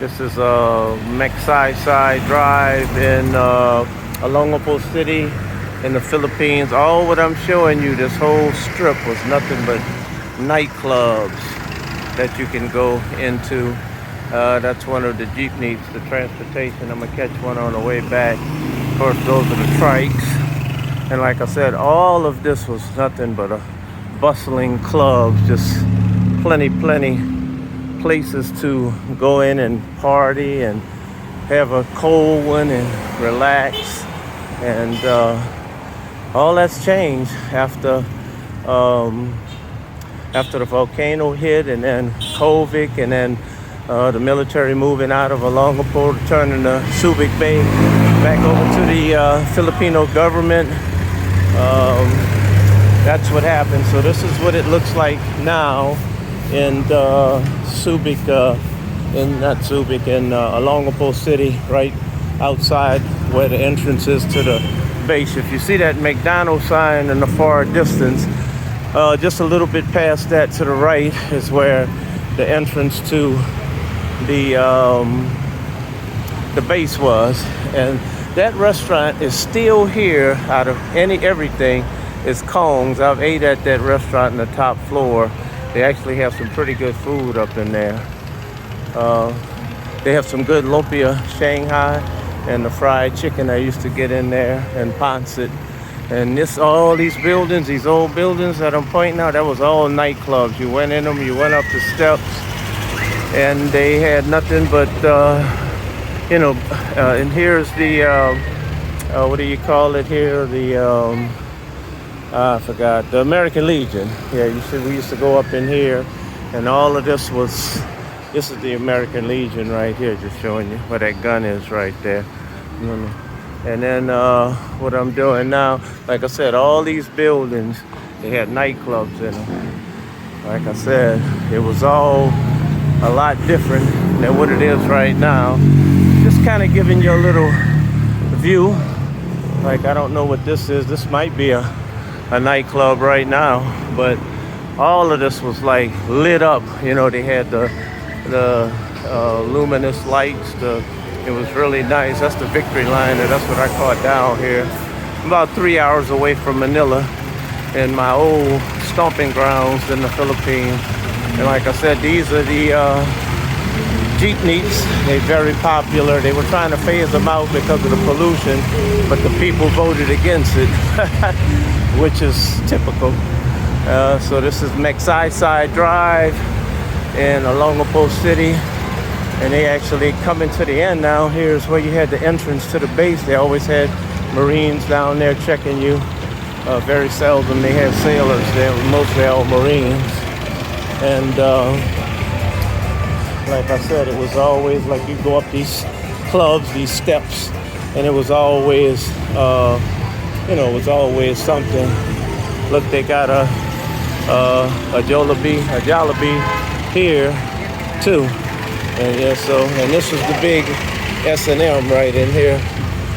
This is Magsysay Drive in Olongapo City in the Philippines. All what I'm showing you, this whole strip was nothing but nightclubs that you can go into. That's one of the jeepneys, the transportation. I'm gonna catch one on the way back. Of course, those are the trikes. And like I said, all of this was nothing but a bustling club, just plenty places to go in and party and have a cold one and relax. And all that's changed after the volcano hit, and then COVID, and then the military moving out of Olongapo, turning the Subic Bay back over to the Filipino government. That's what happened. So this is what it looks like now in Subic, in Olongapo City, right outside where the entrance is to the base. If you see that McDonald's sign in the far distance, just a little bit past that to the right is where the entrance to the base was. And that restaurant is still here. Out of everything is Kong's. I've ate at that restaurant in the top floor. They actually have some pretty good food up in there. They have some good lumpia Shanghai and the fried chicken I used to get in there, and pancit. And all these buildings, these old buildings that I'm pointing out, that was all nightclubs. You went in them, you went up the steps, and they had nothing but, and here's the, what do you call it here? I forgot, the American Legion. Yeah, you see, we used to go up in here, and all of this is the American Legion right here, just showing you where that gun is right there. And then what I'm doing now, like I said, all these buildings, they had nightclubs in them. Like I said, it was all a lot different than what it is right now. Just kind of giving you a little view. Like, I don't know what this is. This might be a nightclub right now, but all of this was like lit up. You know, they had the luminous lights. It was really nice. That's the Victory Liner. That's what I caught down here. I'm about 3 hours away from Manila, in my old stomping grounds in the Philippines. And like I said, these are the jeepneys. They're very popular. They were trying to phase them out because of the pollution, but the people voted against it, which is typical. So this is Magsysay Drive in Olongapo City. And they actually coming to the end now. Here's where you had the entrance to the base. They always had Marines down there checking you. Very seldom they had sailors. They were mostly all Marines. And like I said, it was always like you go up these clubs, these steps, and it was always, it was always something. Look, they got a Jollibee here too. And yeah, and this was the big S&M right in here.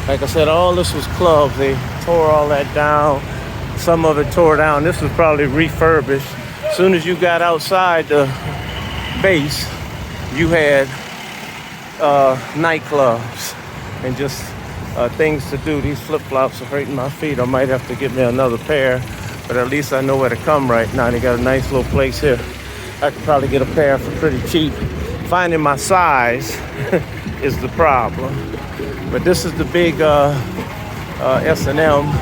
Like I said, all this was clubs. They tore all that down. Some of it tore down. This was probably refurbished. As soon as you got outside the base, you had nightclubs and just things to do. These flip-flops are hurting my feet. I might have to get me another pair, but at least I know where to come right now. They got a nice little place here. I could probably get a pair for pretty cheap. Finding my size is the problem. But this is the big S&M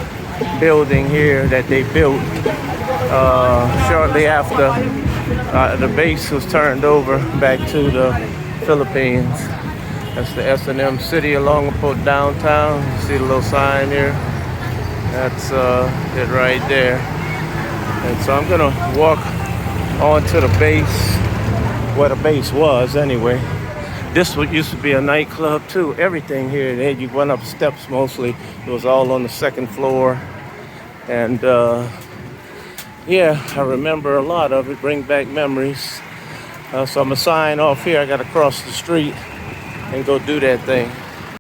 building here that they built shortly after the base was turned over back to the Philippines. That's the S&M City Olongapo downtown. You see the little sign here? That's it right there. And so I'm gonna walk onto the base, where the base was anyway. This used to be a nightclub too. Everything here, you went up steps mostly. It was all on the second floor. And yeah, I remember a lot of it, bring back memories. So I'm gonna sign off here. I gotta cross the street and go do that thing.